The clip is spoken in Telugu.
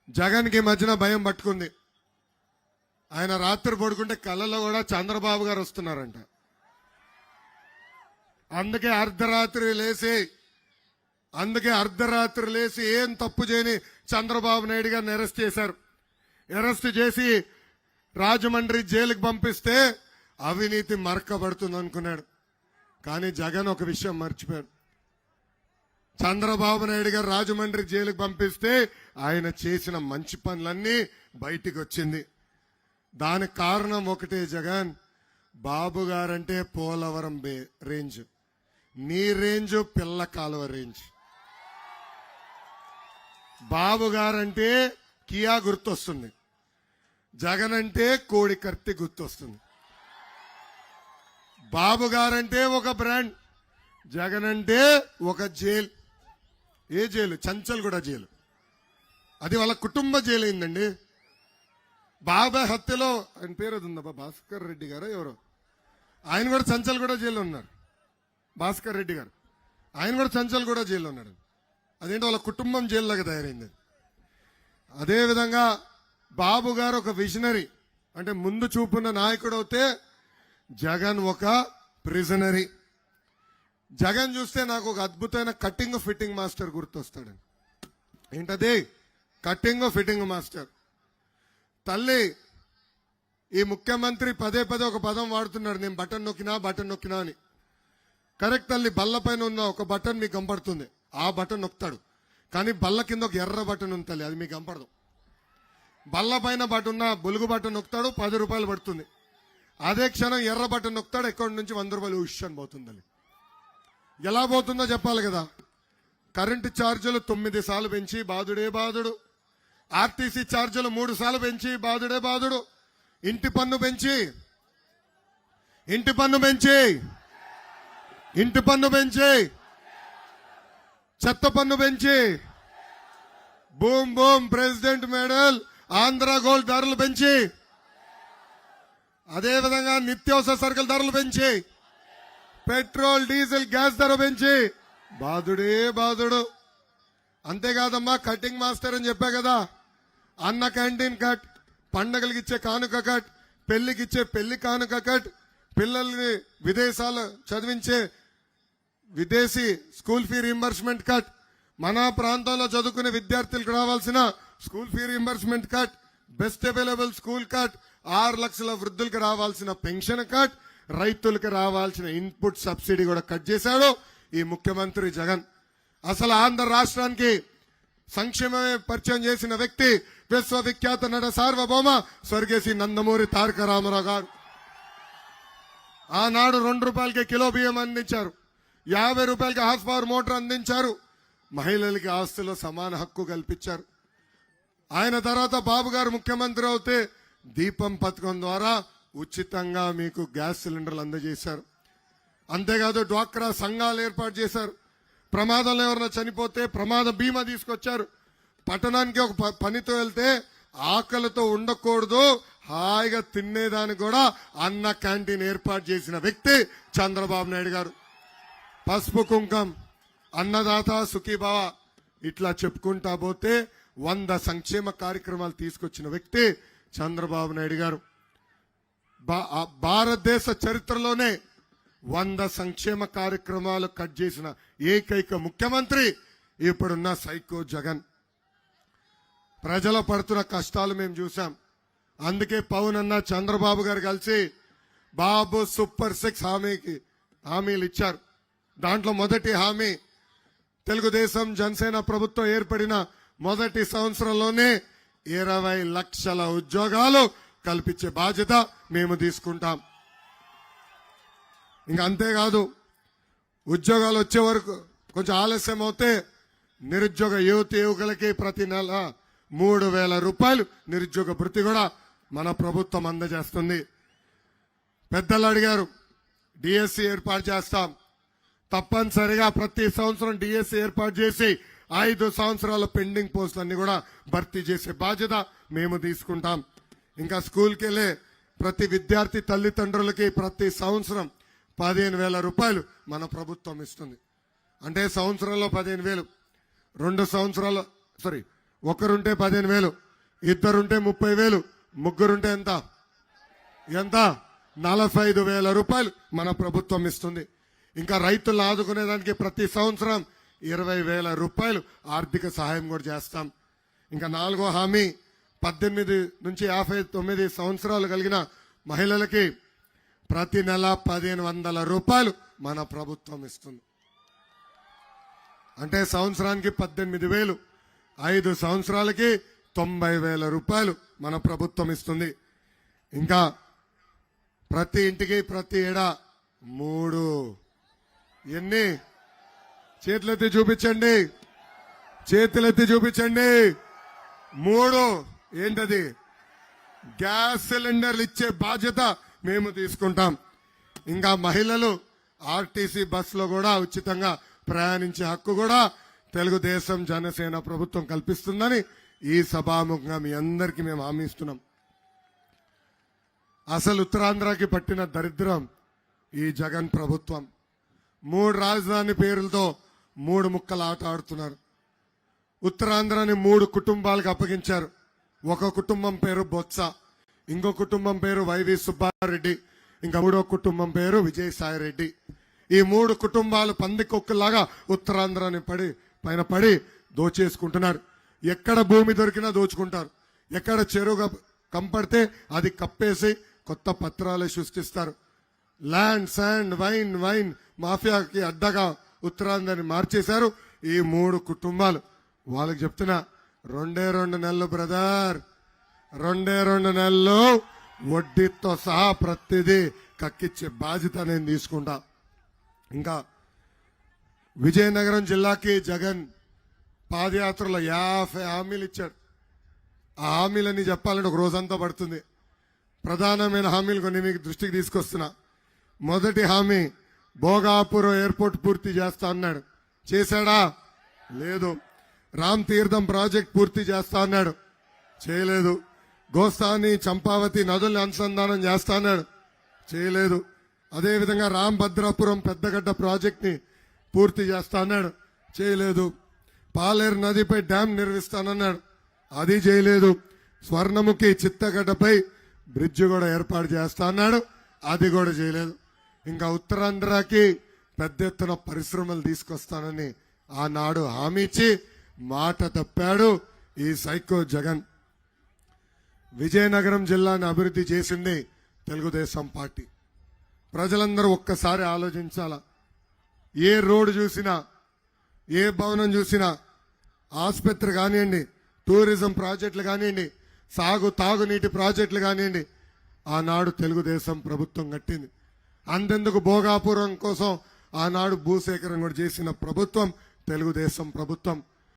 జగన్కి మధ్యన భయం పట్టుకుంది. ఆయన రాత్రి పడుకుంటే కళ్ళలో కూడా చంద్రబాబు గారు వస్తున్నారంట. అందుకే అర్ధరాత్రి లేసి ఏం తప్పు చేయని చంద్రబాబు నాయుడు గారిని అరెస్ట్ చేశారు. అరెస్ట్ చేసి రాజమండ్రి జైలుకి పంపిస్తే అవినీతి మరకబడుతుంది అనుకున్నాడు. కానీ జగన్ ఒక విషయం మర్చిపోయాడు. చంద్రబాబు నాయుడు గారు రాజమండ్రి జైలుకి పంపిస్తే ఆయన చేసిన మంచి పనులన్నీ బయటికి వచ్చింది. దానికి కారణం ఒకటే, జగన్ బాబు గారంటే పోలవరం రేంజ్, నీ రేంజ్ పిల్ల కాలువ రేంజ్. బాబు గారంటే కియా గుర్తొస్తుంది, జగన్ అంటే కోడి కత్తి గుర్తొస్తుంది. బాబు గారంటే ఒక బ్రాండ్, జగన్ అంటే ఒక జైలు. ఏ జైలు? చంచల్గూడ జైలు. అది వాళ్ళ కుటుంబ జైలు అయిందండి. బాబాయ్ హత్యలో ఆయన పేరు అది ఉందబ్బా, భాస్కర్ రెడ్డి గారు ఎవరో, ఆయన కూడా చంచల్గూడ జైల్లో ఉన్నారు. భాస్కర్ రెడ్డి గారు ఆయన కూడా చంచల్గూడ జైల్లో ఉన్నాడు. అదేంటి వాళ్ళ కుటుంబం జైల్లాగా తయారైంది. అదేవిధంగా బాబు గారు ఒక విజనరీ, అంటే ముందు చూపున్న నాయకుడు అయితే జగన్ ఒక ప్రిజనరీ. జగన్ చూస్తే నాకు ఒక అద్భుతమైన కటింగ్ ఫిట్టింగ్ మాస్టర్ గుర్తొస్తాడు. ఏంటది? Cutting fitting master. తల్లి, ఈ ముఖ్యమంత్రి పదే ఒక పదం వాడుతున్నాడు, నేను బటన్ నొక్కినా అని. కరెక్ట్ తల్లి, బల్ల పైన ఉన్న ఒక బటన్ మీకు కనపడుతుంది, ఆ బటన్ నొక్కుతాడు. కానీ బల్ల కింద ఒక ఎర్ర బటన్ ఉంది తల్లి, అది మీకు కనపడదు. బల్ల పైన బటన్ బొలుగు బటన్ నొక్కుతాడు, 10 రూపాయలు పడుతుంది. అదే క్షణం ఎర్ర బటన్ నొక్కుతాడు, అకౌంట్ నుంచి 100 రూపాయలు ఉష్ అని పోతుంది. ఎలా పోతుందో చెప్పాలి కదా. కరెంటు ఛార్జీలు 9 సార్లు పెంచి బాధుడే బాధుడు, ఆర్టీసీ ఛార్జీలు 3 సార్లు పెంచి బాధుడే బాధుడు, ఇంటి పన్ను పెంచి చెత్త పన్ను పెంచి boom president medal Andhra gold ధరలు పెంచి, అదేవిధంగా నిత్యావసర సరుకుల ధరలు పెంచి, పెట్రోల్ డీజిల్ గ్యాస్ ధర పెంచి బాధుడే బాధుడు. అంతేకాదమ్మా, కటింగ్ మాస్టర్ అని చెప్పా కదా, అన్న క్యాంటీన్ కట్, పండగలకి ఇచ్చే కానుక కట్, పెళ్లికి ఇచ్చే పెళ్లి కానుక కట్, పిల్లల్ని విదేశాలు చదివించే విదేశీ స్కూల్ ఫీ రీంబర్స్మెంట్ కట్, మన ప్రాంతంలో చదువుకునే విద్యార్థులకు రావాల్సిన school fee reimbursement cut, best available school cut, 6 లక్షల వృద్ధులకు రావాల్సిన పెన్షన్ కట్, రైతులకు రావాల్సిన ఇన్పుట్ సబ్సిడీ కూడా కట్ చేశాడు ఈ ముఖ్యమంత్రి జగన్. అసలు ఆంధ్ర రాష్ట్రానికి సంక్షేమమే పరిచయం చేసిన వ్యక్తి విశ్వవిఖ్యాత నట సార్వభౌమ స్వర్గీయ నందమూరి తారక రామారావు గారు. ఆనాడు 2 రూపాయలకి కిలో బియ్యం అందించారు, 50 రూపాయలకి హార్స్ పవర్ మోటార్ అందించారు, మహిళలకి ఆస్తుల్లో సమాన హక్కు కల్పించారు. ఆయన తర్వాత బాబు గారు ముఖ్యమంత్రి అవుతే దీపం పథకం ద్వారా ఉచితంగా మీకు గ్యాస్ సిలిండర్లు అందజేశారు. అంతేకాదు డ్వాక్రా సంఘాలు ఏర్పాటు చేశారు. ప్రమాదంలో ఎవరైనా చనిపోతే ప్రమాద బీమా తీసుకొచ్చారు. పట్టణానికి ఒక పనితో వెళ్తే ఆకలితో ఉండకూడదు, హాయిగా తినేదానికి కూడా అన్న క్యాంటీన్ ఏర్పాటు చేసిన వ్యక్తి చంద్రబాబు నాయుడు గారు. పసుపు కుంకం, అన్నదాత సుఖీభావ, ఇట్లా చెప్పుకుంటా పోతే 100 సంక్షేమ కార్యక్రమాలు తీసుకొచ్చిన వ్యక్తి చంద్రబాబు నాయుడు గారు. భారతదేశ చరిత్రలోనే 100 సంక్షేమ కార్యక్రమాలు కట్ చేసిన ఏకైక ముఖ్యమంత్రి ఇప్పుడున్న సైకో జగన్. ప్రజలు పడుతున్న కష్టాలు మేము చూసాం. అందుకే పవన్ అన్న చంద్రబాబు గారు కలిసి బాబు సూపర్ 6 హామీలు ఇచ్చారు. దాంట్లో మొదటి హామీ, తెలుగుదేశం జనసేన ప్రభుత్వం ఏర్పడిన మొదటి సంవత్సరంలోనే 20 లక్షల ఉద్యోగాలు కల్పించే బాధ్యత మేము తీసుకుంటాం. ఇంకా అంతేకాదు, ఉద్యోగాలు వచ్చే వరకు కొంచెం ఆలస్యం అవుతే నిరుద్యోగ యువకులకి ప్రతి నెల 3,000 రూపాయలు నిరుద్యోగ భృతి కూడా మన ప్రభుత్వం అందజేస్తుంది. పెద్దలు అడిగారు, డిఎస్సి ఏర్పాటు చేస్తాం. తప్పనిసరిగా ప్రతి సంవత్సరం డిఎస్సి ఏర్పాటు చేసి 5 సంవత్సరాల పెండింగ్ పోస్టులన్నీ కూడా భర్తీ చేసే బాధ్యత మేము తీసుకుంటాం. ఇంకా స్కూల్కి వెళ్ళే ప్రతి విద్యార్థి తల్లిదండ్రులకి ప్రతి సంవత్సరం 15,000 రూపాయలు మన ప్రభుత్వం ఇస్తుంది. అంటే సంవత్సరంలో 15,000, 2 సంవత్సరాలు ఒకరుంటే 15,000, ఇద్దరుంటే 30,000, ముగ్గురుంటే ఎంత 45,000 రూపాయలు మన ప్రభుత్వం ఇస్తుంది. ఇంకా రైతులను ఆదుకునేదానికి ప్రతి సంవత్సరం 20,000 రూపాయలు ఆర్థిక సహాయం కూడా చేస్తాం. ఇంకా 4వ హామీ 18 నుంచి 59 సంవత్సరాలు కలిగిన మహిళలకి ప్రతి నెల 1,500 రూపాయలు మన ప్రభుత్వం ఇస్తుంది. అంటే సంవత్సరానికి 18,000, 5 సంవత్సరాలకి 90,000 రూపాయలు మన ప్రభుత్వం ఇస్తుంది. ఇంకా ప్రతి ఇంటికి ప్రతి ఏడా 3 ఎన్ని చేతులెత్తి చూపించండి, చేతులెత్తి చూపించండి. 3 ఏంటది? గ్యాస్ సిలిండర్లు ఇచ్చే బాధ్యత మేము తీసుకుంటాం. ఇంకా మహిళలు ఆర్టీసీ బస్సులో కూడా ఉచితంగా ప్రయాణించే హక్కు కూడా తెలుగుదేశం జనసేన ప్రభుత్వం కల్పిస్తుందని ఈ సభాముఖంగా మీ అందరికీ మేము హామీ ఇస్తున్నాం. అసలు ఉత్తరాంధ్రకి పట్టిన దరిద్రం ఈ జగన్ ప్రభుత్వం. 3 రాజధాని పేర్లతో 3 ముక్కల ఆట ఆడుతున్నారు. ఉత్తరాంధ్రని 3 కుటుంబాలకు అప్పగించారు. ఒక కుటుంబం పేరు బొత్స, ఇంకో కుటుంబం పేరు వైవి సుబ్బారెడ్డి, ఇంకా 3వ కుటుంబం పేరు విజయసాయి రెడ్డి. ఈ 3 కుటుంబాలు పందికొక్కులాగా ఉత్తరాంధ్రని పైన పడి దోచేసుకుంటున్నారు. ఎక్కడ భూమి దొరికినా దోచుకుంటారు. ఎక్కడ చెరువు కంపడితే అది కప్పేసి కొత్త పత్రాలు సృష్టిస్తారు. ల్యాండ్, శాండ్, వైన్ మాఫియాకి అడ్డగా ఉత్తరాంధ్రని మార్చేశారు ఈ 3 కుటుంబాలు. వాళ్ళకి చెప్తున్నా, 2 నెలలు బ్రదర్, 2 నెలలు వడ్డీతో సహా ప్రతిదీ కక్కిచ్చే బాధ్యత నేను తీసుకుంటా. ఇంకా విజయనగరం జిల్లాకి జగన్ పాదయాత్రలో 50 హామీలు ఇచ్చాడు. ఆ హామీలన్నీ చెప్పాలంటే ఒక రోజంతా పడుతుంది. ప్రధానమైన హామీలు కొన్ని మీకు దృష్టికి తీసుకొస్తున్నా. మొదటి హామీ, భోగాపురం ఎయిర్పోర్ట్ పూర్తి చేస్తా అన్నాడు. చేశాడా? లేదు. రామ్ తీర్థం ప్రాజెక్ట్ పూర్తి చేస్తా అన్నాడు. చేయలేదు. గోస్తాని, చంపావతి నదుల్ని అనుసంధానం చేస్తా అన్నాడు. చేయలేదు. అదేవిధంగా రాంభద్రాపురం పెద్దగడ్డ ప్రాజెక్ట్ ని పూర్తి చేస్తా అన్నాడు. చేయలేదు. పాలేరు నదిపై డ్యాం నిర్మిస్తానన్నాడు. అది చేయలేదు. స్వర్ణముఖి చిత్తగడ్డపై బ్రిడ్జ్ కూడా ఏర్పాటు చేస్తా అన్నాడు. అది కూడా చేయలేదు. ఇంకా ఉత్తరాంధ్రకి పెద్ద ఎత్తున పరిశ్రమలు తీసుకొస్తానని ఆనాడు హామీ ఇచ్చి మాట తప్పాడు ఈ సైకో జగన్. విజయనగరం జిల్లాని అభివృద్ధి చేసింది తెలుగుదేశం పార్టీ. ప్రజలందరూ ఒక్కసారి ఆలోచించాలా. ఏ రోడ్డు చూసినా, ఏ భవనం చూసినా, ఆసుపత్రి కానివ్వండి, టూరిజం ప్రాజెక్టులు కానివ్వండి, తాగునీటి ప్రాజెక్టులు కానివ్వండి, ఆనాడు తెలుగుదేశం ప్రభుత్వం కట్టింది. అంతెందుకు భోగాపురం కోసం ఆనాడు భూసేకరణ కూడా చేసిన ప్రభుత్వం తెలుగుదేశం ప్రభుత్వం.